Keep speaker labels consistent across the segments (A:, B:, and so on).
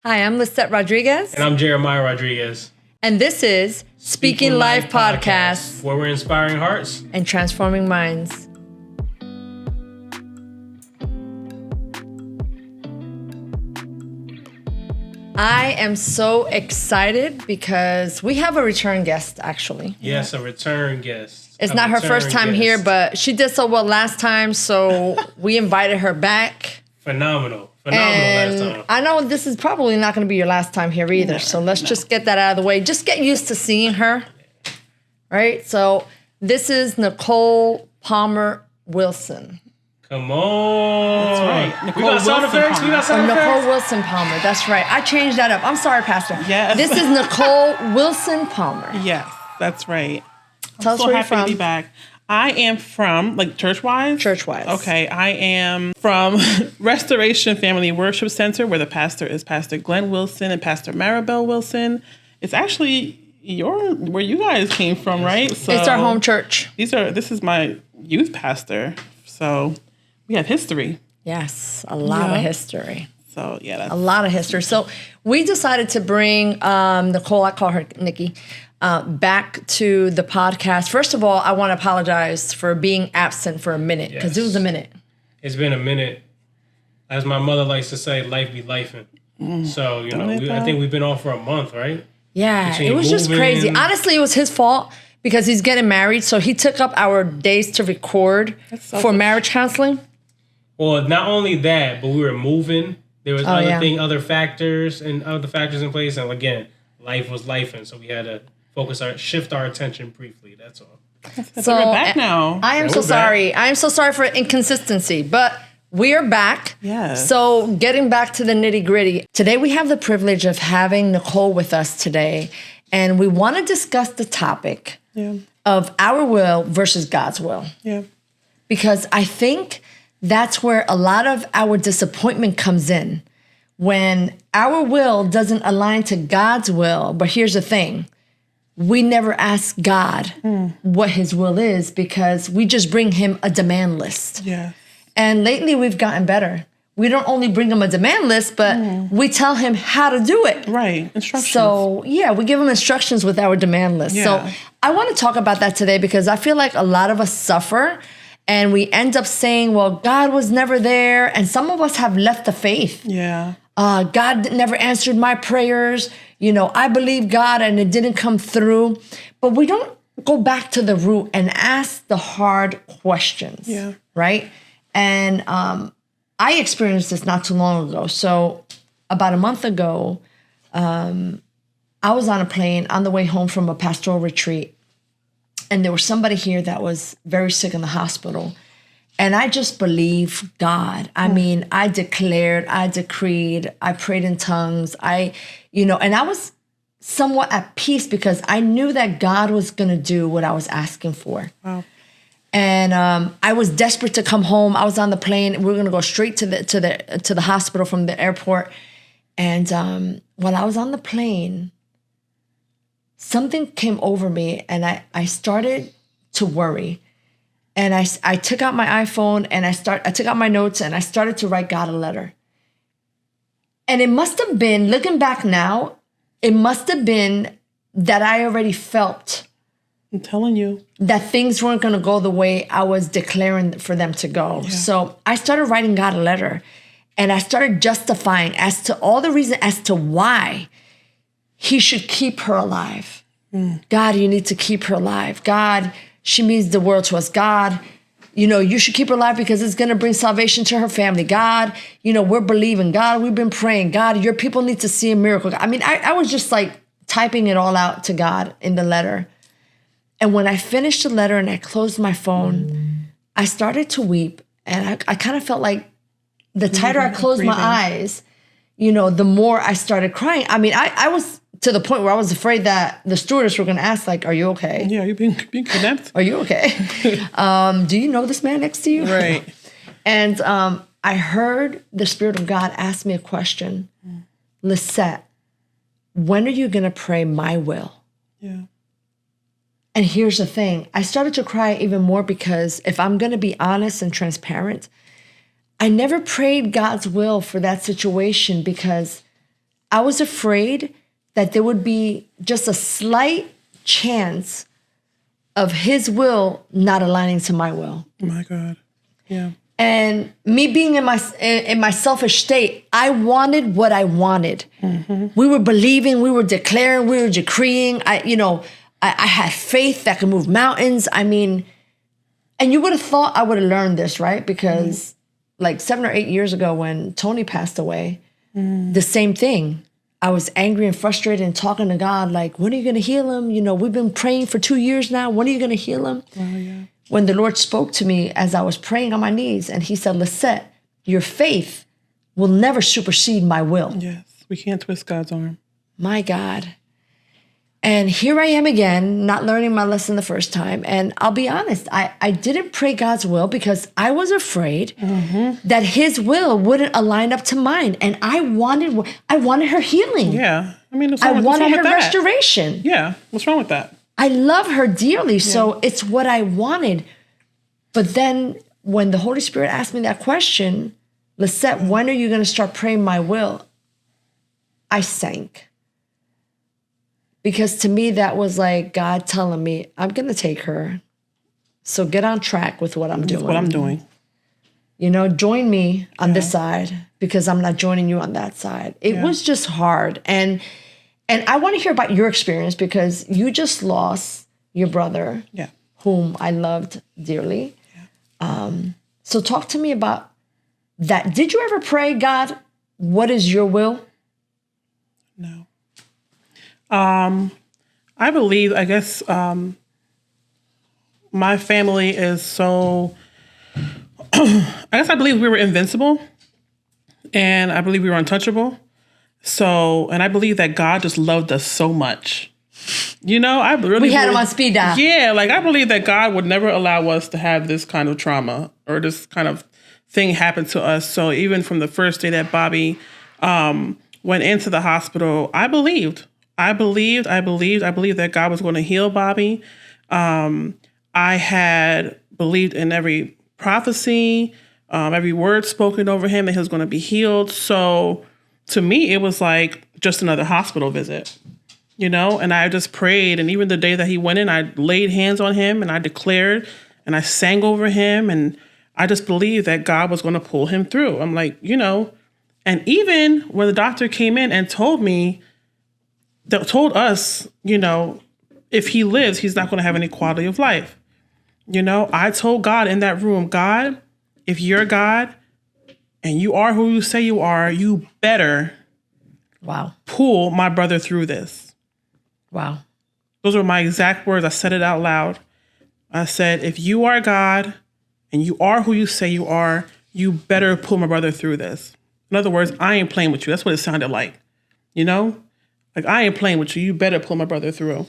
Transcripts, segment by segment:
A: Hi, I'm Lisette Rodriguez.
B: And I'm Jeremiah Rodriguez.
A: And this is Speaking Life Podcast,
B: where we're inspiring hearts
A: and transforming minds. I am so excited because we have a return guest, actually.
B: Yes, a return guest.
A: It's not her first time here, but she did so well last time, so we invited her back.
B: Phenomenal
A: And
B: last time.
A: I know this is probably not going to be your last time here either, so let's just get that out of the way. Just get used to seeing her, right? So this is Nicole Palmer Wilson.
B: Come on.
C: That's right.
B: We got sound effects?
A: Nicole Wilson Palmer. That's right. I changed that up. I'm sorry, Pastor.
C: Yes.
A: This is Nicole Wilson Palmer.
C: Yes, that's right.
A: Tell us
C: so
A: where you're
C: happy to
A: from.
C: be back. I am from, church-wise?
A: Church-wise.
C: Okay, I am from Restoration Family Worship Center, where the pastor is Pastor Glenn Wilson and Pastor Maribel Wilson. It's actually where you guys came from, right? So
A: It's our home church.
C: This is my youth pastor, so we have history.
A: Yes, a lot of history.
C: So yeah, that's
A: A lot of history. So we decided to bring Nicole, I call her Nikki, back to the podcast. First of all, I want to apologize for being absent for a minute, because it was a minute.
B: It's been a minute. As my mother likes to say, life be lifing. So, I think we've been off for a month, right?
A: Yeah,
B: Between
A: it was just
B: moving.
A: crazy. Honestly, it was his fault because he's getting married. So he took up our days to record for marriage counseling.
B: Well, not only that, but we were moving. There was other factors in place. And again, life was lifing. So we had to shift our attention briefly. That's all.
A: So
C: we're back now.
A: I am so
B: we're back.
A: sorry. I am so sorry for inconsistency, but we are back.
C: Yes.
A: So getting back to the nitty gritty. Today we have the privilege of having Nicole with us today, and we want to discuss the topic of our will versus God's will.
C: Yeah.
A: Because I think that's where a lot of our disappointment comes in. When our will doesn't align to God's will, but here's the thing. We never ask God what his will is because we just bring him a demand list.
C: Yeah.
A: And lately we've gotten better. We don't only bring him a demand list, but we tell him how to do it.
C: Right. Instructions.
A: So, we give him instructions with our demand list.
C: Yeah.
A: So I want to talk about that today because I feel like a lot of us suffer and we end up saying, well, God was never there. And some of us have left the faith.
C: Yeah.
A: God never answered my prayers. I believe God and it didn't come through. But we don't go back to the root and ask the hard questions.
C: Yeah.
A: Right? And I experienced this not too long ago. So about a month ago, I was on a plane on the way home from a pastoral retreat. And there was somebody here that was very sick in the hospital. And I just believed God. I mean, I declared, I decreed, I prayed in tongues. And I was somewhat at peace because I knew that God was going to do what I was asking for.
C: Wow.
A: And I was desperate to come home. I was on the plane. We were going to go straight to the hospital from the airport. And while I was on the plane, something came over me and I started to worry. And I took out my iPhone and I took out my notes and I started to write God a letter. And it must have been, looking back now, it must have been that I already felt
C: I'm telling you
A: that things weren't going to go the way I was declaring for them to go. Yeah. So I started writing God a letter and I started justifying as to all the reason as to why he should keep her alive. God, you need to keep her alive. God, she means the world to us. God, you should keep her alive because it's going to bring salvation to her family. God, we're believing. God, we've been praying. God, your people need to see a miracle. I mean, I was just like typing it all out to God in the letter. And when I finished the letter and I closed my phone, I started to weep. And I kind of felt like the tighter I closed my eyes, the more I started crying. I mean, I was to the point where I was afraid that the stewardess were going to ask, like, are you okay?
C: Yeah, you're being kidnapped.
A: Are you okay? Do you know this man next to you?
C: Right.
A: And I heard the Spirit of God ask me a question. Lisette, when are you going to pray my will?
C: Yeah.
A: And here's the thing. I started to cry even more because if I'm going to be honest and transparent, I never prayed God's will for that situation because I was afraid that there would be just a slight chance of his will not aligning to my will.
C: Oh my God. Yeah.
A: And me being in my selfish state, I wanted what I wanted. Mm-hmm. We were believing, we were declaring, we were decreeing. I had faith that could move mountains. I mean, and you would have thought I would have learned this, right? Because like 7 or 8 years ago when Tony passed away, the same thing. I was angry and frustrated and talking to God, like, when are you going to heal him? You know, we've been praying for 2 years now. When are you going to heal him?
C: Oh, yeah.
A: When the Lord spoke to me as I was praying on my knees, and he said, Lisette, your faith will never supersede my will.
C: Yes, we can't twist God's arm.
A: My God. And here I am again, not learning my lesson the first time. And I'll be honest, I didn't pray God's will because I was afraid that his will wouldn't align up to mine. And I wanted her healing.
C: Yeah. I mean,
A: I wanted her restoration.
C: Yeah. What's wrong with that?
A: I love her dearly, so it's what I wanted. But then when the Holy Spirit asked me that question, Lisette, when are you going to start praying my will? I sank. Because to me, that was like God telling me, I'm going to take her. So get on track with what I'm doing.
C: What I'm doing.
A: You know, join me on this side because I'm not joining you on that side. It was just hard. And I want to hear about your experience because you just lost your brother, whom I loved dearly. Yeah. So talk to me about that. Did you ever pray, God, what is your will?
C: No. I believe, I guess, my family is so, I believe we were invincible and I believe we were untouchable. So, and I believe that God just loved us so much. You know, I really
A: we had him on speed dial.
C: Yeah, like I believe that God would never allow us to have this kind of trauma or this kind of thing happen to us. So even from the first day that Bobby went into the hospital, I believed that God was going to heal Bobby. I had believed in every prophecy, every word spoken over him that he was going to be healed. So to me, it was like just another hospital visit, you know, and I just prayed. And even the day that he went in, I laid hands on him and I declared and I sang over him. And I just believed that God was going to pull him through. I'm like, you know, and even when the doctor came in and told us, you know, if he lives, he's not going to have any quality of life. You know, I told God in that room, God, if you're God and you are who you say you are, you better pull my brother through this.
A: Wow.
C: Those were my exact words. I said it out loud. I said, if you are God and you are who you say you are, you better pull my brother through this. In other words, I ain't playing with you. That's what it sounded like. You know? Like, I ain't playing with you. You better pull my brother through.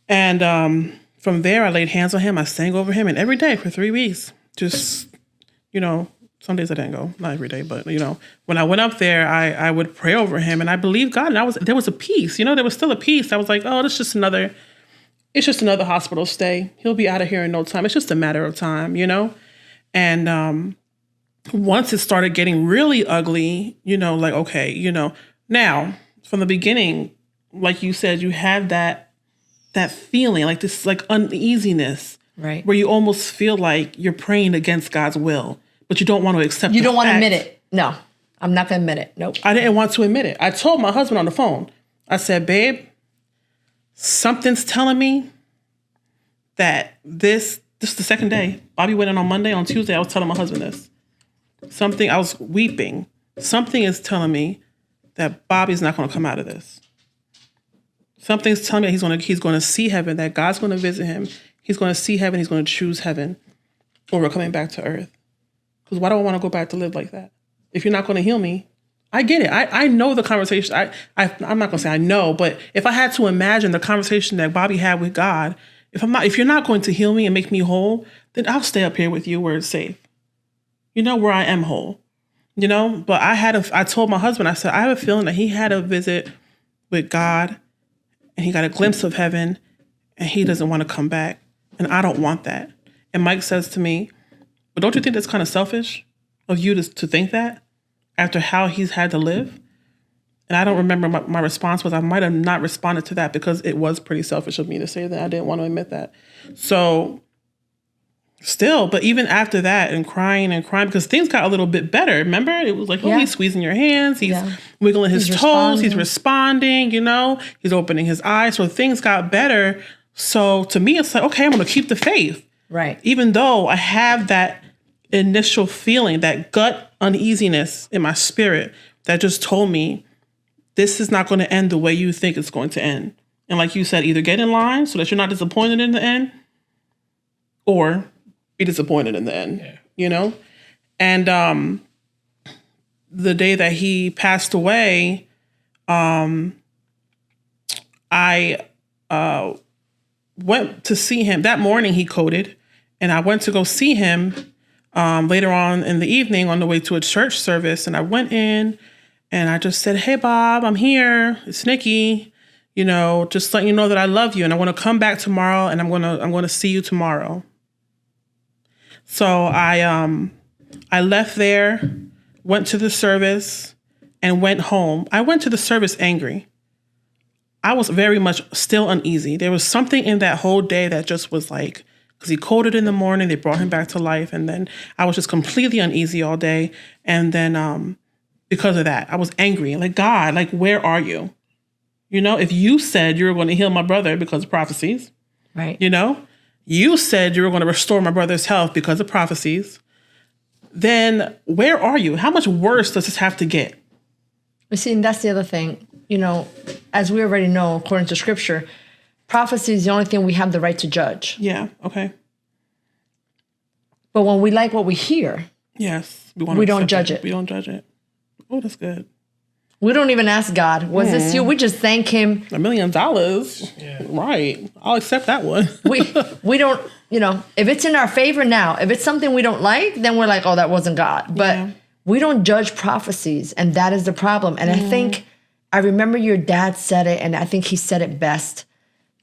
C: And from there, I laid hands on him. I sang over him. And every day for 3 weeks, just, you know, some days I didn't go. Not every day, but, you know, when I went up there, I would pray over him. And I believed God. And there was a peace. You know, there was still a peace. I was like, oh, it's just another hospital stay. He'll be out of here in no time. It's just a matter of time, you know? And once it started getting really ugly, you know, like, okay, you know, now, from the beginning, like you said, you had that feeling, like this like uneasiness,
A: right?
C: Where you almost feel like you're praying against God's will, but you don't want to accept it.
A: You don't want to admit it. No, I'm not going to admit it. Nope.
C: I didn't want to admit it. I told my husband on the phone, I said, babe, something's telling me that this is the second day. Bobby went in on Monday. On Tuesday, I was telling my husband this. I was weeping. Something is telling me that Bobby's not going to come out of this. Something's telling me he's going to see heaven, that God's going to visit him. He's going to see heaven. He's going to choose heaven over coming back to earth. Because why do I want to go back to live like that? If you're not going to heal me, I get it. I know the conversation. I'm not going to say I know, but if I had to imagine the conversation that Bobby had with God, if you're not going to heal me and make me whole, then I'll stay up here with you where it's safe. You know, where I am whole. You know, but I told my husband, I said, I have a feeling that he had a visit with God and he got a glimpse of heaven and he doesn't want to come back. And I don't want that. And Mike says to me, but don't you think that's kind of selfish of you to think that after how he's had to live? And I don't remember my response was. I might have not responded to that because it was pretty selfish of me to say that. I didn't want to admit that. So still, but even after that and crying, because things got a little bit better. Remember? It was like, oh, he's squeezing your hands. He's wiggling his toes. He's responding, He's opening his eyes. So things got better. So to me, it's like, okay, I'm going to keep the faith.
A: Right.
C: Even though I have that initial feeling, that gut uneasiness in my spirit that just told me, this is not going to end the way you think it's going to end. And like you said, either get in line so that you're not disappointed in the end, or be disappointed in the end, And the day that he passed away, I went to see him. That morning he coded, and I went to go see him later on in the evening on the way to a church service. And I went in, and I just said, hey, Bob, I'm here. It's Nikki. Just letting you know that I love you, and I want to come back tomorrow, and I'm gonna see you tomorrow. So I left there, went to the service, and went home. I went to the service angry. I was very much still uneasy. There was something in that whole day that just was like, because he coded in the morning, they brought him back to life, and then I was just completely uneasy all day. And then because of that, I was angry. Like, God, like, where are you? If you said you were going to heal my brother because of prophecies,
A: right?
C: You said you were going to restore my brother's health because of prophecies. Then where are you? How much worse does this have to get?
A: You see, and that's the other thing. As we already know, according to Scripture, prophecy is the only thing we have the right to judge.
C: Yeah. Okay.
A: But when we like what we hear,
C: yes,
A: we don't judge it.
C: We don't judge it. Oh, that's good.
A: We don't even ask God, was this you? We just thank him.
C: $1 million. Yeah. Right. I'll accept that one.
A: we don't, if it's in our favor now, if it's something we don't like, then we're like, oh, that wasn't God. But we don't judge prophecies. And that is the problem. And I remember your dad said it, and I think he said it best.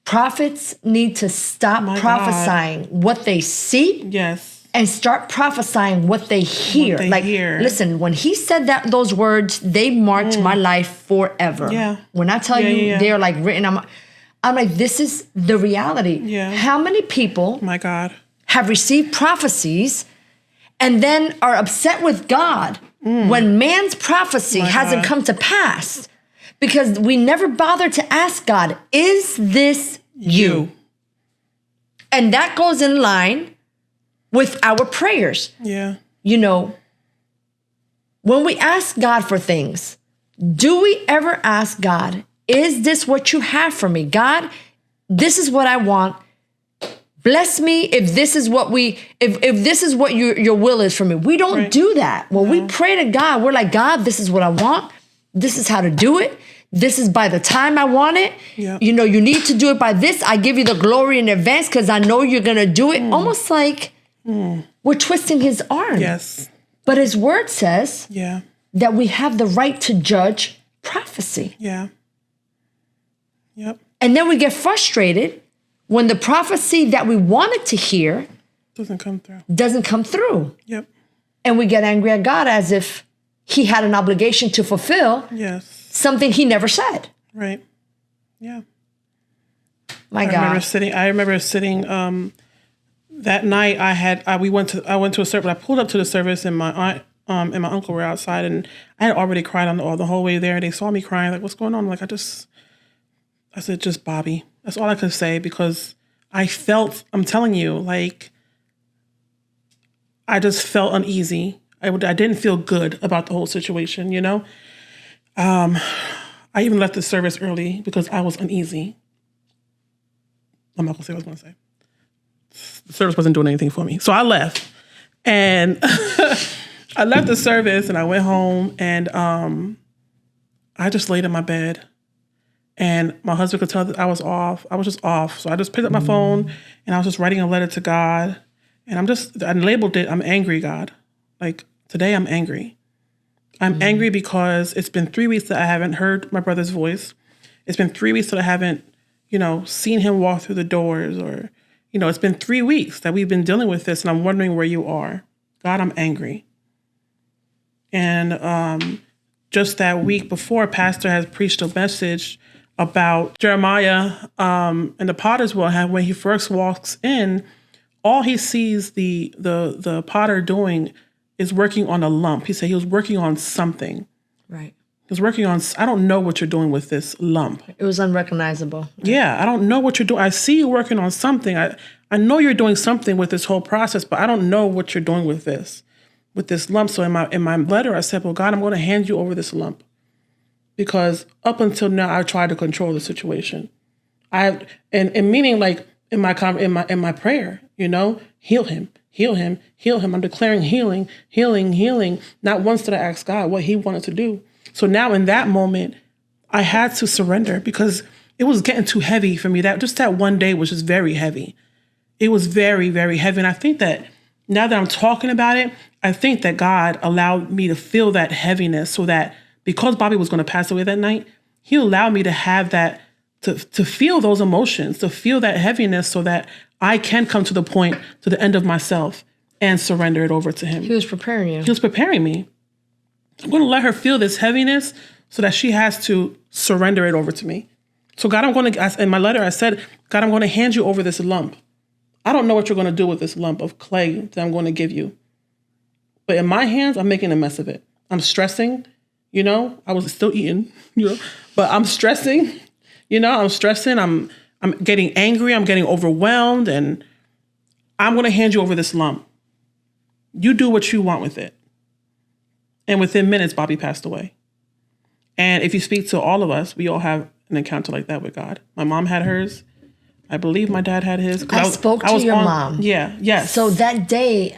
A: Prophets need to stop prophesying what they see.
C: Yes.
A: And start prophesying what they hear. Listen, when he said those words, they marked my life forever.
C: Yeah.
A: When I tell you, they're like written, I'm like, this is the reality.
C: Yeah.
A: How many people,
C: my God,
A: have received prophecies and then are upset with God when man's prophecy hasn't come to pass? Because we never bother to ask God, is this you? And that goes in line with our prayers.
C: Yeah.
A: When we ask God for things, do we ever ask God, is this what you have for me? God, this is what I want. Bless me if this is what if this is what your will is for me. We don't do that. When we pray to God, we're like, God, this is what I want. This is how to do it. This is by the time I want it.
C: Yep.
A: You need to do it by this. I give you the glory in advance because I know you're going to do it. Almost like we're twisting his arm.
C: Yes.
A: But his word says
C: that
A: we have the right to judge prophecy.
C: Yeah. Yep.
A: And then we get frustrated when the prophecy that we wanted to hear
C: doesn't come through. Yep.
A: And we get angry at God as if he had an obligation to fulfill something he never said.
C: Right. Yeah.
A: My God.
C: I remember sitting that night. I went to a service. I pulled up to the service, and my aunt and my uncle were outside, and I had already cried the whole way there. They saw me crying, like, what's going on? Like, I said, just Bobby. That's all I could say, because I felt, I'm telling you, like, I just felt uneasy. I didn't feel good about the whole situation, I even left the service early because I was uneasy. I'm not going to say what I was going to say. The service wasn't doing anything for me. So I left. And I left the service and I went home, and I just laid in my bed. And my husband could tell that I was off. I was just off. So I just picked up my phone and I was just writing a letter to God. And I labeled it, I'm angry, God. Like, today I'm angry. I'm angry because it's been 3 weeks that I haven't heard my brother's voice. It's been 3 weeks that I haven't, seen him walk through the doors, or, it's been 3 weeks that we've been dealing with this, and I'm wondering where you are. God, I'm angry. And just that week before, Pastor has preached a message about Jeremiah and the potter's wheel. How when he first walks in, all he sees the potter doing is working on a lump. He said he was working on something.
A: Right.
C: He was working on, I don't know what you're doing with this lump.
A: It was unrecognizable.
C: Yeah, I don't know what you're doing. I see you working on something. I know you're doing something with this whole process, but I don't know what you're doing with this lump. So in my letter, I said, well, God, I'm going to hand you over this lump. Because up until now, I tried to control the situation. And meaning like in my prayer, heal him. I'm declaring healing. Not once did I ask God what he wanted to do. So now in that moment, I had to surrender because it was getting too heavy for me. That one day was just very heavy. It was very, very heavy. And I think that now that I'm talking about it, I think that God allowed me to feel that heaviness so that because Bobby was going to pass away that night, he allowed me to have that, to feel those emotions, to feel that heaviness so that I can come to the end of myself and surrender it over to him.
A: He was preparing you.
C: He was preparing me. I'm going to let her feel this heaviness so that she has to surrender it over to me. So God, in my letter, I said, God, I'm going to hand you over this lump. I don't know what you're going to do with this lump of clay that I'm going to give you. But in my hands, I'm making a mess of it. I'm stressing, I was still eating, but I'm stressing, I'm getting angry. I'm getting overwhelmed, and I'm going to hand you over this lump. You do what you want with it. And within minutes, Bobby passed away. And if you speak to all of us, we all have an encounter like that with God. My mom had hers. I believe my dad had his.
A: I spoke to your mom.
C: Yeah, yes.
A: So that day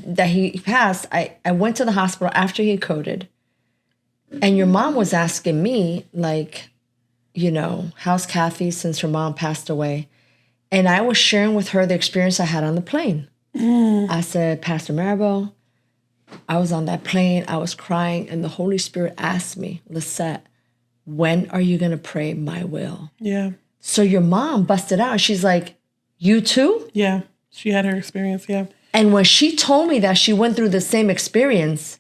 A: that he passed, I went to the hospital after he coded. And your mom was asking me, like, how's Kathy since her mom passed away? And I was sharing with her the experience I had on the plane. I said, Pastor Maribel, I was on that plane, I was crying, and the Holy Spirit asked me, Lisette, when are you going to pray my will?
C: Yeah.
A: So your mom busted out. She's like, you too?
C: Yeah. She had her experience, yeah.
A: And when she told me that she went through the same experience,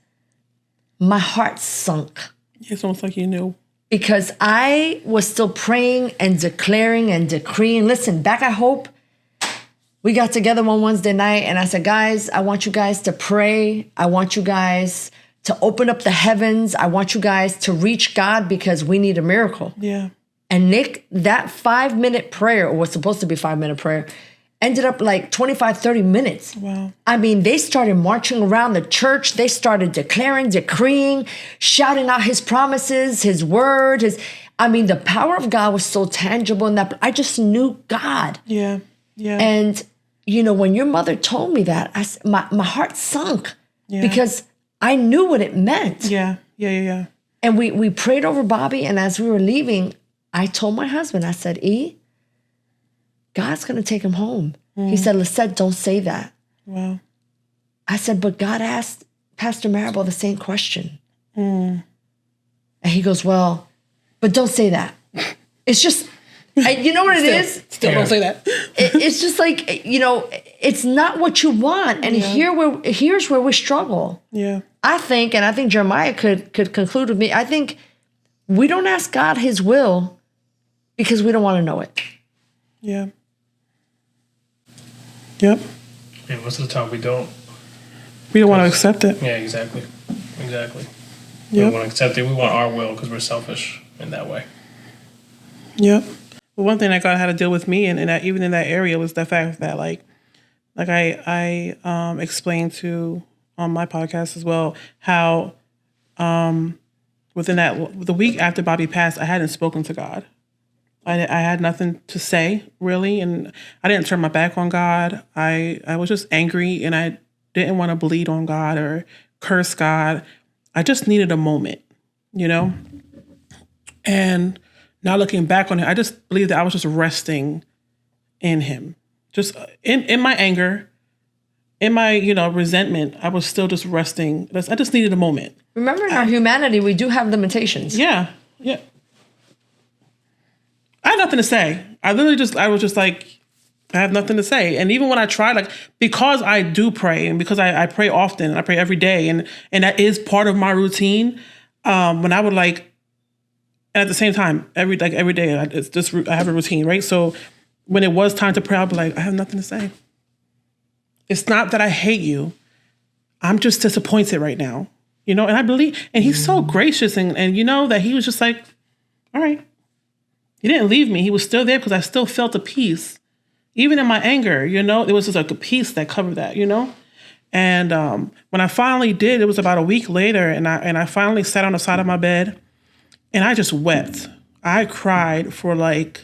A: my heart sunk.
C: It's almost like you knew.
A: Because I was still praying and declaring and decreeing. Listen, back at Hope, we got together one Wednesday night and I said, guys, I want you guys to pray. I want you guys to open up the heavens. I want you guys to reach God because we need a miracle.
C: Yeah.
A: And Nick, that 5-minute prayer, or was supposed to be 5-minute prayer, ended up like 25, 30 minutes.
C: Wow.
A: I mean, they started marching around the church. They started declaring, decreeing, shouting out his promises, his word, the power of God was so tangible in that. I just knew God.
C: Yeah. Yeah.
A: And, when your mother told me that, my heart sunk because I knew what it meant.
C: Yeah. Yeah.
A: And we prayed over Bobby. And as we were leaving, I told my husband, I said, God's going to take him home. He said, Lisette, don't say that.
C: Wow.
A: I said, but God asked Pastor Maribel the same question. And he goes, well, but don't say that. It's just, you know what it is?
C: Still don't say that.
A: It's just like, it's not what you want. And here's where we struggle.
C: Yeah.
A: I think Jeremiah could conclude with me, I think we don't ask God his will because we don't want to know it.
C: Yeah. Yep.
B: Yeah, most of the time we don't.
C: We don't want to accept it.
B: Yeah, exactly. We
C: Yep.
B: don't want to accept it. We want our will because we're selfish in that way.
C: Yep. But one thing that God had to deal with me and even in that area was the fact that like I explained to on my podcast as well how within the week after Bobby passed, I hadn't spoken to God. I had nothing to say, really, and I didn't turn my back on God. I was just angry, and I didn't want to bleed on God or curse God. I just needed a moment, And now looking back on it, I just believe that I was just resting in him. Just in my anger, in my, resentment, I was still just resting. I just needed a moment.
A: Remember, in our humanity, we do have limitations.
C: Yeah. I had nothing to say. I was just like, I have nothing to say. And even when I tried, because I do pray and because I pray often, I pray every day, and that is part of my routine, when I would like, and at the same time, every day, I have a routine, right? So when it was time to pray, I'd be like, I have nothing to say. It's not that I hate you. I'm just disappointed right now, you know? And I believe, and he's so gracious and you know, that he was just like, all right. He didn't leave me. He was still there because I still felt a peace. Even in my anger, you know, there was just like a peace that covered that, you know? And when I finally did, it was about a week later, and I finally sat on the side of my bed and I just wept. I cried for like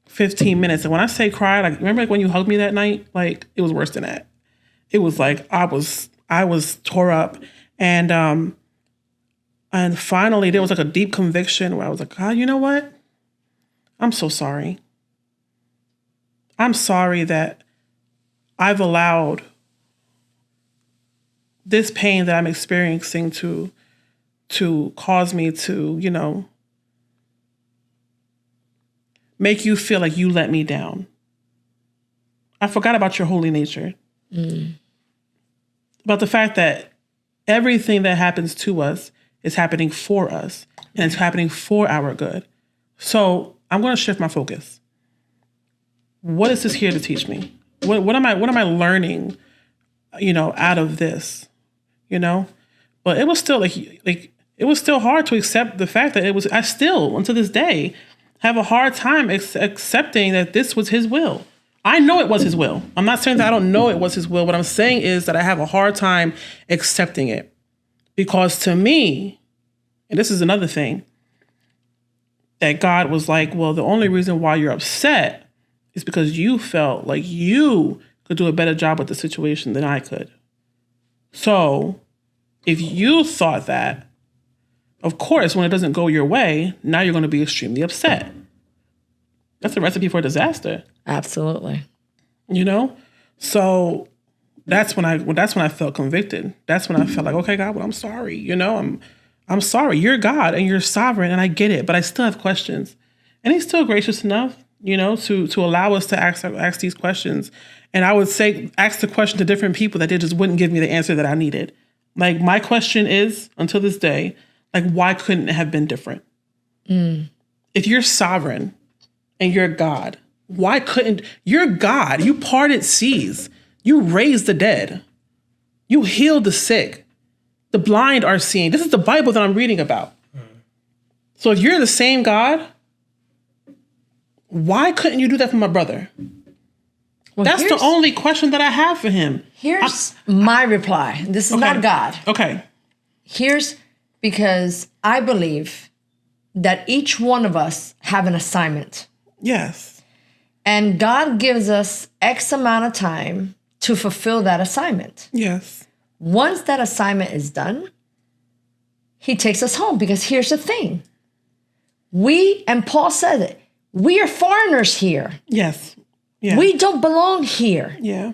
C: 15 minutes. And when I say cried, like, remember like when you hugged me that night? Like, it was worse than that. It was like I was tore up. And finally there was like a deep conviction where I was like, God, you know what? I'm so sorry. I'm sorry that I've allowed this pain that I'm experiencing to cause me to, you know, make you feel like you let me down. I forgot about your holy nature. About the fact that everything that happens to us is happening for us, and it's happening for our good. So I'm going to shift my focus. What is this here to teach me? What am I learning, you know, out of this, you know? But it was still like it was still hard to accept the fact that I still, until this day, have a hard time accepting that this was his will. I know it was his will. I'm not saying that I don't know it was his will. What I'm saying is that I have a hard time accepting it. Because to me, and this is another thing, that God was like, well, the only reason why you're upset is because you felt like you could do a better job with the situation than I could. So if you thought that, of course, when it doesn't go your way, now you're going to be extremely upset. That's a recipe for disaster.
A: Absolutely.
C: You know? So that's when I felt convicted. That's when I felt like, okay, God, well, I'm sorry. You know, I'm sorry. You're God and you're sovereign and I get it, but I still have questions. And he's still gracious enough, you know, to allow us to ask these questions. And I would say, ask the question to different people that they just wouldn't give me the answer that I needed. Like, my question is, until this day, like, why couldn't it have been different? If you're sovereign and you're God, why couldn't, you're God, you parted seas, you raised the dead, you healed the sick, the blind are seeing. This is the Bible that I'm reading about. So if you're the same God, why couldn't you do that for my brother? Well, that's the only question that I have for him.
A: Here's my reply. This is not God.
C: Okay.
A: Here's because I believe that each one of us have an assignment.
C: Yes.
A: And God gives us X amount of time to fulfill that assignment.
C: Yes.
A: Once that assignment is done, he takes us home, because here's the thing. And Paul said it, we are foreigners here.
C: Yes. Yeah.
A: We don't belong here.
C: Yeah.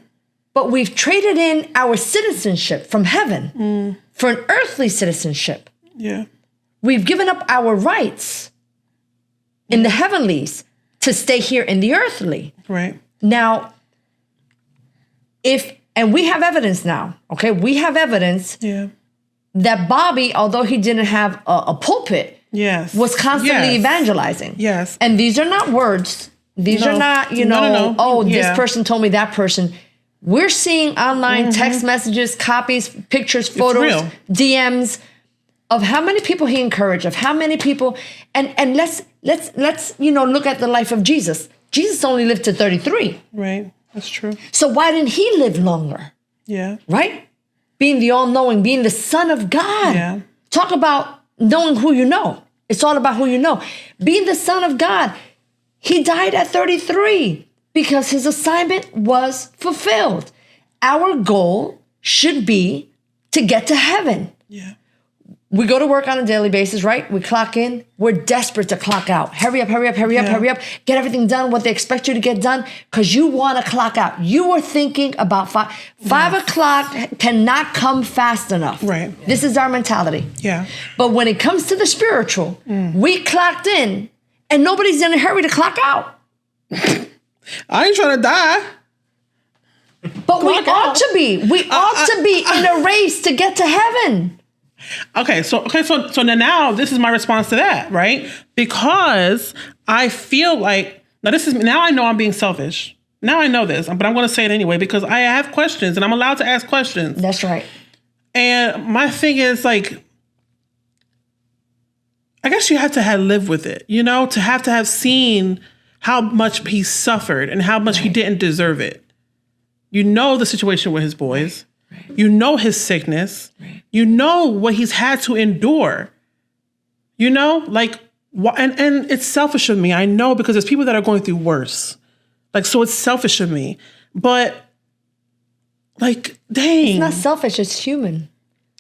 A: But we've traded in our citizenship from heaven for an earthly citizenship.
C: Yeah.
A: We've given up our rights in the heavenlies to stay here in the earthly.
C: Right.
A: Now, and we have evidence now, okay? We have evidence that Bobby, although he didn't have a pulpit, was constantly evangelizing.
C: Yes.
A: And these are not words. These are not, this person told me that person. We're seeing online text messages, copies, pictures, photos, DMs of how many people he encouraged, of how many people, and let's look at the life of Jesus. Jesus only lived to 33.
C: Right. That's true.
A: So why didn't he live longer?
C: Yeah.
A: Right? Being the all-knowing, being the Son of God.
C: Yeah.
A: Talk about knowing who you know. It's all about who you know. Being the Son of God. He died at 33 because his assignment was fulfilled. Our goal should be to get to heaven.
C: Yeah.
A: We go to work on a daily basis, right? We clock in. We're desperate to clock out. Hurry up, hurry up, hurry up, hurry up. Get everything done, what they expect you to get done, because you want to clock out. You are thinking about 5 o'clock cannot come fast enough.
C: Right.
A: This is our mentality.
C: Yeah.
A: But when it comes to the spiritual, we clocked in and nobody's in a hurry to clock out.
C: I ain't trying to die.
A: But we ought to be. We ought to be in a race to get to heaven.
C: Okay, so now this is my response to that, right? Because I feel like now I know I'm being selfish. Now I know this, but I'm going to say it anyway because I have questions and I'm allowed to ask questions.
A: That's right.
C: And my thing is like, I guess you have to have lived with it, to have seen how much he suffered and how much he didn't deserve it. You know the situation with his boys. Right. You know his sickness. Right. You know what he's had to endure. Like, and it's selfish of me. I know because there's people that are going through worse. Like, so it's selfish of me. But, like, dang.
A: It's not selfish. It's human.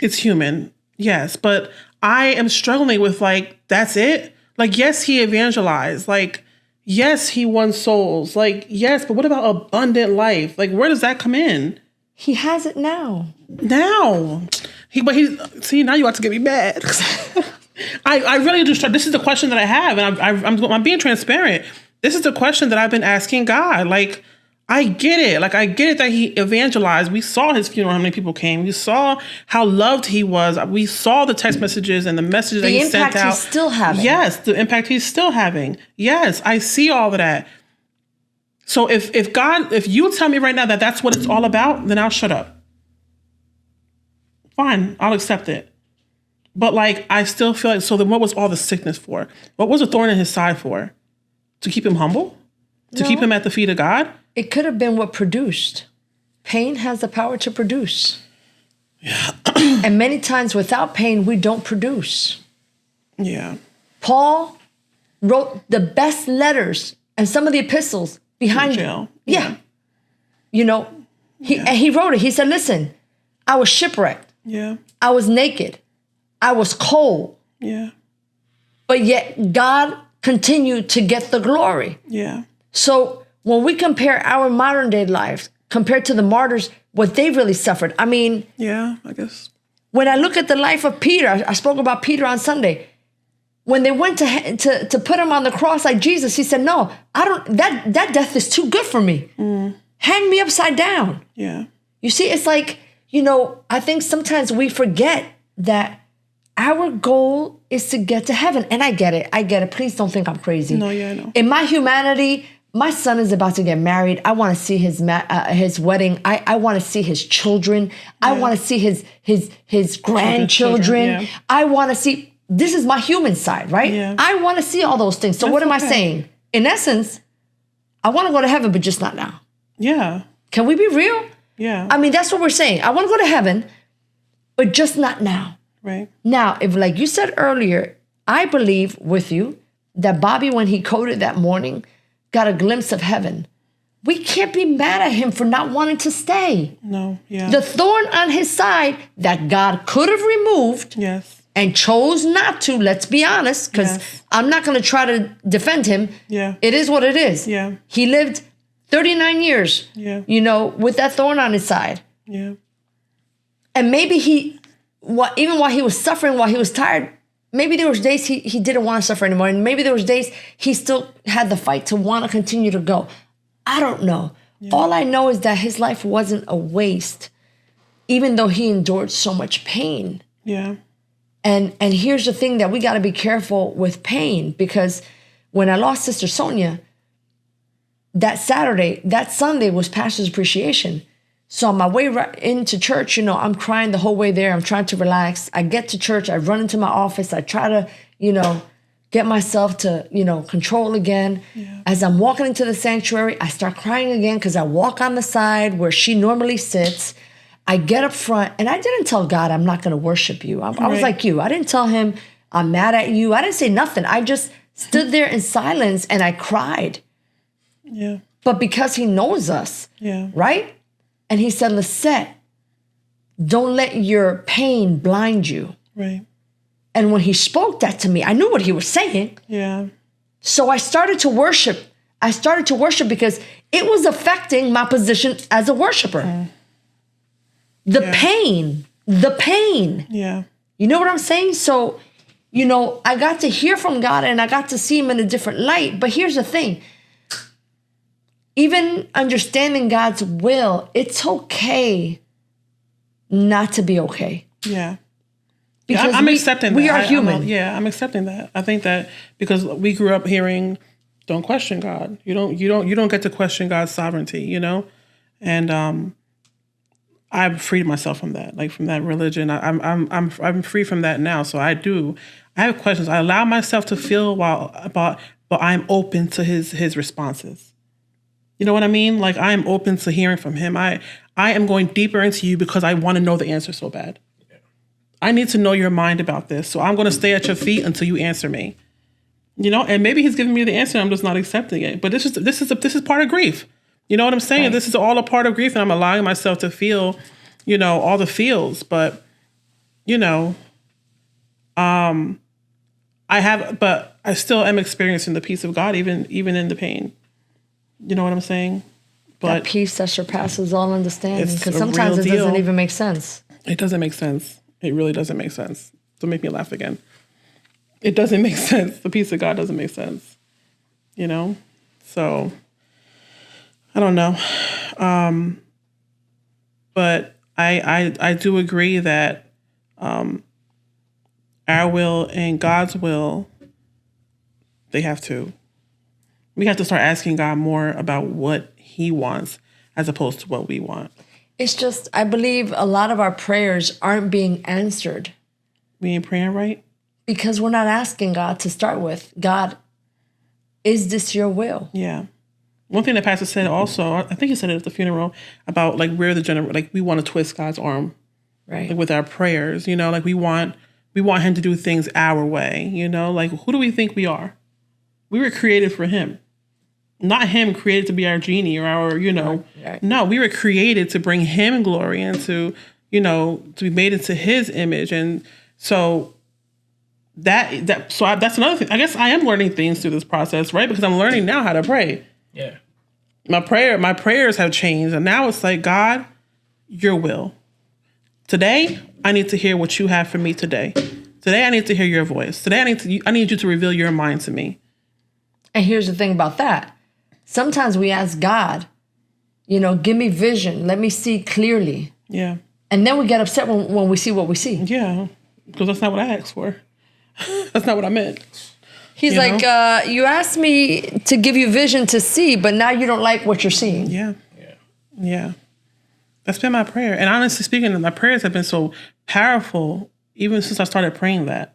C: It's human. Yes. But I am struggling with, like, that's it? Like, yes, he evangelized. Like, yes, he won souls. Like, yes, but what about abundant life? Like, where does that come in?
A: He has it now.
C: Now. See, now you have to get me mad. I really do. This is the question that I have, and I'm being transparent. This is the question that I've been asking God. Like, I get it. Like, I get it that he evangelized. We saw his funeral, how many people came. We saw how loved he was. We saw the text messages and the messages that he sent out.
A: The impact he's still having.
C: Yes, the impact he's still having. Yes, I see all of that. So if you tell me right now that that's what it's all about, then I'll shut up. Fine, I'll accept it. But like, I still feel like, so then what was all the sickness for? What was the thorn in his side for? To keep him humble? To keep him at the feet of God?
A: It could have been what produced. Pain has the power to produce.
C: Yeah.
A: And many times without pain, we don't produce.
C: Yeah.
A: Paul wrote the best letters and some of the epistles behind
C: jail.
A: Yeah. He wrote it. He said, listen, I was shipwrecked.
C: Yeah.
A: I was naked. I was cold.
C: Yeah.
A: But yet God continued to get the glory.
C: Yeah.
A: So when we compare our modern day lives compared to the martyrs, what they really suffered, I mean.
C: Yeah, I guess.
A: When I look at the life of Peter, I spoke about Peter on Sunday. When they went to put him on the cross like Jesus, he said, no, I don't, that death is too good for me. Hang me upside down.
C: Yeah.
A: You see, it's like, I think sometimes we forget that our goal is to get to heaven. And I get it. Please don't think I'm crazy.
C: No, yeah, I know.
A: In my humanity, my son is about to get married. I want to see his wedding. I want to see his children. Yeah. I want to see his grandchildren. Yeah. I want to see, this is my human side, right? Yeah. I want to see all those things. So what am I saying? In essence, I want to go to heaven, but just not now.
C: Yeah.
A: Can we be real?
C: Yeah.
A: I mean, that's what we're saying. I want to go to heaven, but just not now.
C: Right.
A: Now, if like you said earlier, I believe with you that Bobby, when he coded that morning, got a glimpse of heaven. We can't be mad at him for not wanting to stay.
C: No, yeah.
A: The thorn on his side that God could have removed and chose not to, let's be honest, because I'm not going to try to defend him. Yeah. It is what it is.
C: Yeah.
A: He lived 39 years, with that thorn on his side.
C: Yeah.
A: And maybe even while he was suffering, while he was tired, maybe there was days he didn't want to suffer anymore. And maybe there was days he still had the fight to want to continue to go. I don't know. Yeah. All I know is that his life wasn't a waste, even though he endured so much pain.
C: Yeah.
A: And here's the thing that we got to be careful with pain, because when I lost Sister Sonia, that Sunday was Pastor's Appreciation. So on my way right into church, I'm crying the whole way there. I'm trying to relax. I get to church. I run into my office. I try to, get myself to, control again. Yeah. As I'm walking into the sanctuary, I start crying again because I walk on the side where she normally sits. I get up front, and I didn't tell God I'm not going to worship you. I was like you. I didn't tell him I'm mad at you. I didn't say nothing. I just stood there in silence and I cried.
C: Yeah.
A: But because he knows us, right? And he said, Lisette, don't let your pain blind you.
C: Right.
A: And when he spoke that to me, I knew what he was saying.
C: Yeah. So
A: I started to worship. Because it was affecting my position as a worshiper. The pain.
C: Yeah.
A: You know what I'm saying? So, I got to hear from God and I got to see him in a different light. But here's the thing. Even understanding God's will, it's okay not to be okay.
C: Yeah.
A: Because
C: I'm accepting that.
A: We are human.
C: I'm accepting that. I think that because we grew up hearing, don't question God. You don't get to question God's sovereignty, you know? And I've freed myself from that, like from that religion. I'm free from that now. So I have questions. I allow myself to feel but I'm open to his responses. You know what I mean? Like I am open to hearing from him. I am going deeper into you because I want to know the answer so bad. I need to know your mind about this. So I'm going to stay at your feet until you answer me. You know, and maybe he's giving me the answer and I'm just not accepting it. But this is part of grief. You know what I'm saying? Right. This is all a part of grief, and I'm allowing myself to feel, you know, all the feels. But, you know, but I still am experiencing the peace of God even in the pain. You know what I'm saying? But
A: that peace that surpasses all understanding. Because sometimes it doesn't even make sense.
C: It doesn't make sense. It really doesn't make sense. Don't make me laugh again. It doesn't make sense. The peace of God doesn't make sense. You know? So, I don't know. But I do agree that our will and God's will, we have to start asking God more about what he wants as opposed to what we want.
A: It's just, I believe a lot of our prayers aren't being answered.
C: We ain't praying right?
A: Because we're not asking God to start with, God, is this your will?
C: Yeah. One thing that Pastor said also, I think he said it at the funeral, about like we want to twist God's arm,
A: right?
C: Like with our prayers, you know, like we want him to do things our way, you know, like who do we think we are? We were created for him. Not him created to be our genie or our, you know, right. No, we were created to bring him glory and to, you know, to be made into his image. And so that's another thing. I guess I am learning things through this process, right? Because I'm learning now how to pray.
B: Yeah.
C: My prayers have changed. And now it's like, God, your will. Today, I need to hear what you have for me today. Today, I need to hear your voice. Today, I need you to reveal your mind to me.
A: And here's the thing about that. Sometimes we ask God, you know, give me vision. Let me see clearly.
C: Yeah.
A: And then we get upset when we see what we see.
C: Yeah. Because that's not what I asked for. That's not what I meant.
A: He's like, you asked me to give you vision to see, but now you don't like what you're seeing.
C: Yeah. Yeah. That's been my prayer. And honestly speaking, my prayers have been so powerful even since I started praying that.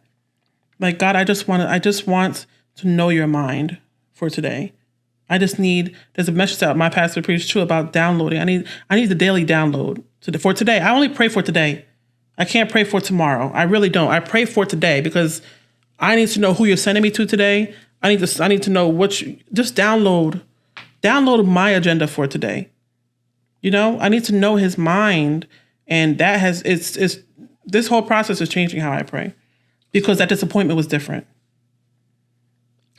C: Like, God, I just want to know your mind for today. There's a message that my pastor preached too about downloading. I need the daily download for today. I only pray for today. I can't pray for tomorrow. I really don't. I pray for today because I need to know who you're sending me to today. I need to know just download my agenda for today. You know, I need to know his mind, and this whole process is changing how I pray because that disappointment was different.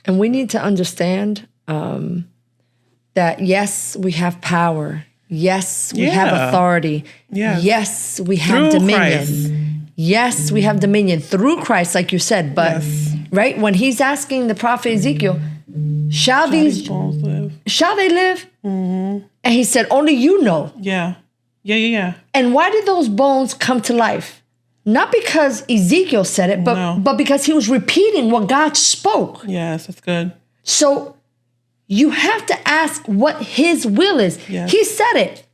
A: And we need to understand that yes, we have power. Yes, we have authority.
C: Yeah.
A: Yes, we have
C: through
A: dominion.
C: Christ.
A: Yes, we have dominion through Christ, like you said. But right when he's asking the prophet Ezekiel, shall they live? Mm-hmm. And he said, only you know.
C: Yeah.
A: And why did those bones come to life? Not because Ezekiel said it, but because he was repeating what God spoke.
C: Yes, that's good.
A: So you have to ask what his will is. Yes. He said it.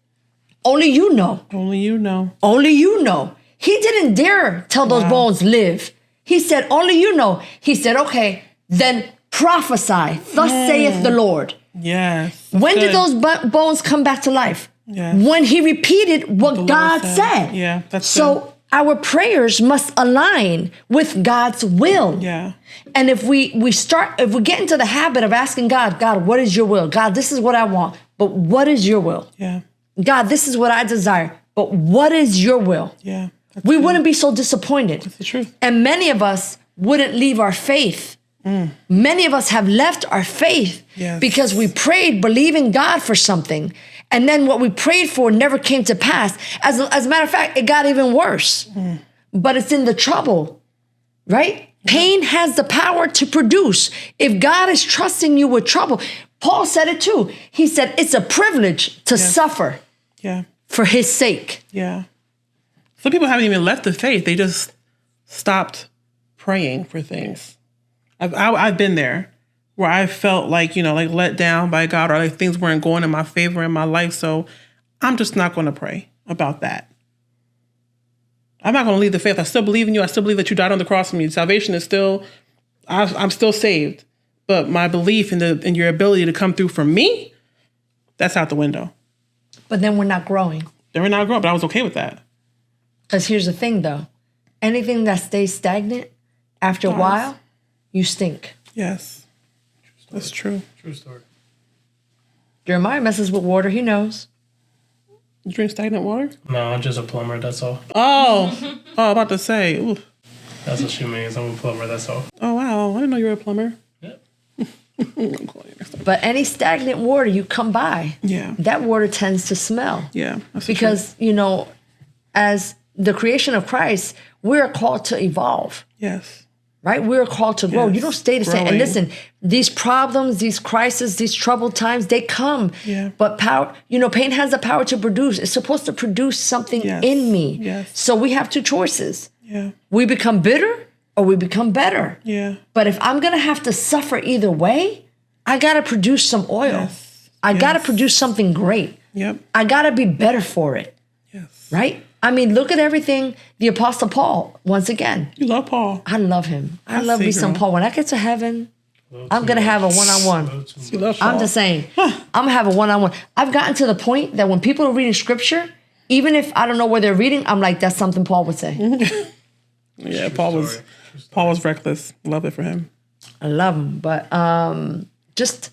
A: Only you know.
C: Only you know.
A: Only you know. He didn't dare tell those bones live. He said, only you know. He said, okay, then prophesy. Thus saith the Lord.
C: Yes.
A: When did those bones come back to life?
C: Yes.
A: When he repeated what God said.
C: Yeah, that's
A: so
C: good.
A: Our prayers must align with God's will.
C: Yeah.
A: And if we get into the habit of asking God, what is your will? God, this is what I want, but what is your will?
C: Yeah.
A: God, this is what I desire, but what is your will?
C: Yeah.
A: We wouldn't be so disappointed.
C: That's the truth.
A: And many of us wouldn't leave our faith. Many of us have left our faith because we prayed believing God for something. And then what we prayed for never came to pass. As a matter of fact, it got even worse. But it's in the trouble, right? Pain has the power to produce. If God is trusting you with trouble, Paul said it too. He said, it's a privilege to suffer for his sake.
C: Yeah. Some people haven't even left the faith. They just stopped praying for things. I've been there where I felt like, like let down by God, or like things weren't going in my favor in my life. So I'm just not going to pray about that. I'm not going to leave the faith. I still believe in you. I still believe that you died on the cross for me. Salvation is still, I'm still saved. But my belief in your ability to come through for me, that's out the window.
A: But then we're not growing.
C: Then we're not growing, but I was okay with that.
A: Because here's the thing, though. Anything that stays stagnant, after a while, you stink.
C: Yes. That's true.
B: True story.
A: Jeremiah messes with water. He knows.
C: You drink stagnant water?
B: No, I'm just a plumber. That's all.
C: Oh, I'm about to say. Ooh.
B: That's what she means. I'm a plumber. That's all.
C: Oh, wow. I didn't know you were a plumber.
B: Yep.
A: But any stagnant water you come by, that water tends to smell.
C: Yeah.
A: Because, as the creation of Christ, we're called to evolve.
C: Yes.
A: Right? We're called to grow.
C: Yes.
A: You don't stay the same. And listen, these problems, these crises, these troubled times, they come.
C: Yeah.
A: But power, pain has the power to produce. It's supposed to produce something in me.
C: Yes.
A: So we have two choices.
C: Yeah.
A: We become bitter or we become better.
C: Yeah.
A: But if I'm going to have to suffer either way, I got to produce some oil.
C: Yes.
A: I got to produce something great.
C: Yep.
A: I got to be better for it.
C: Yes.
A: Right? I mean, look at everything the Apostle Paul, once again.
C: You love Paul.
A: I love him. I love me some Paul. When I get to heaven, I'm going to have a one-on-one.
C: You love Paul.
A: I'm just saying, I'm going to have a one-on-one. I've gotten to the point that when people are reading scripture, even if I don't know where they're reading, I'm like, that's something Paul would say.
C: Yeah, Paul was reckless. Love it for him.
A: I love him. But just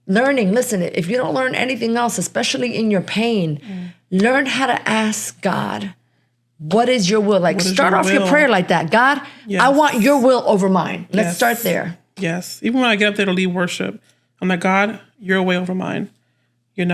A: learning. Listen, if you don't learn anything else, especially in your pain, learn how to ask God, what is your will? Like, start off your prayer like that. God, I want your will over mine. Let's start there.
C: Yes. Even when I get up there to lead worship, I'm like, God, your way over mine. When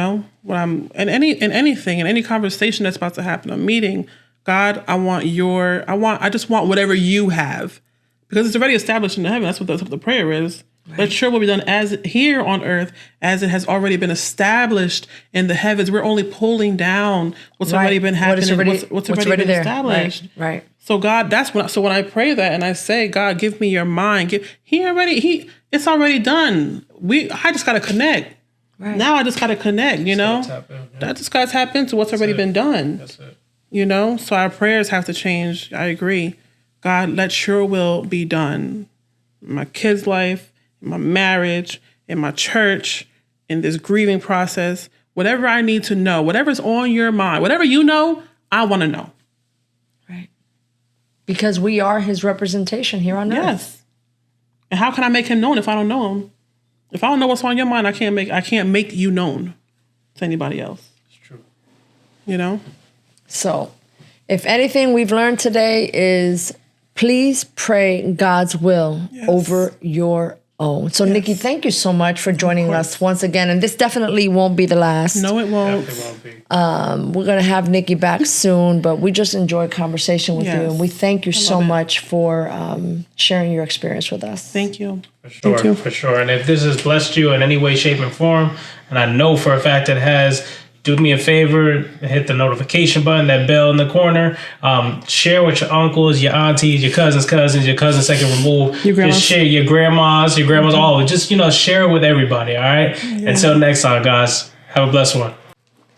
C: I'm in anything, in any conversation that's about to happen, a meeting, God, I just want whatever you have. Because it's already established in heaven. That's what the prayer is. Right. Let your will be done as here on earth as it has already been established in the heavens. We're only pulling down what's already been happening, what's already been established.
A: Right.
C: So God, when I pray that and I say, God, give me your mind. It's already done. I just got to connect. Right. Now I just got to connect, That just got to tap into what's already been done.
B: That's it.
C: So our prayers have to change. I agree. God, let your will be done in my kids' life, in my marriage, in my church, in this grieving process, whatever I need to know, whatever's on your mind, whatever you know, I want to know.
A: Right. Because we are his representation here on earth.
C: Yes. And how can I make him known if I don't know him? If I don't know what's on your mind, I can't make you known to anybody else.
B: It's true.
A: So, if anything we've learned today is please pray God's will over your own. So, Nikki, thank you so much for joining us once again. And this definitely won't be the last.
C: No, it won't.
B: Definitely won't be.
A: We're going to have Nikki back soon, but we just enjoyed conversation with you. And we thank you so much for sharing your experience with us.
C: Thank you.
B: For sure. And if this has blessed you in any way, shape, and form, and I know for a fact it has, do me a favor, hit the notification button, that bell in the corner. Share with your uncles, your aunties, your cousins, your cousins second removed. Just share your grandmas, all of it. Just, share it with everybody, all right? Yeah. Until next time, guys, have a blessed one.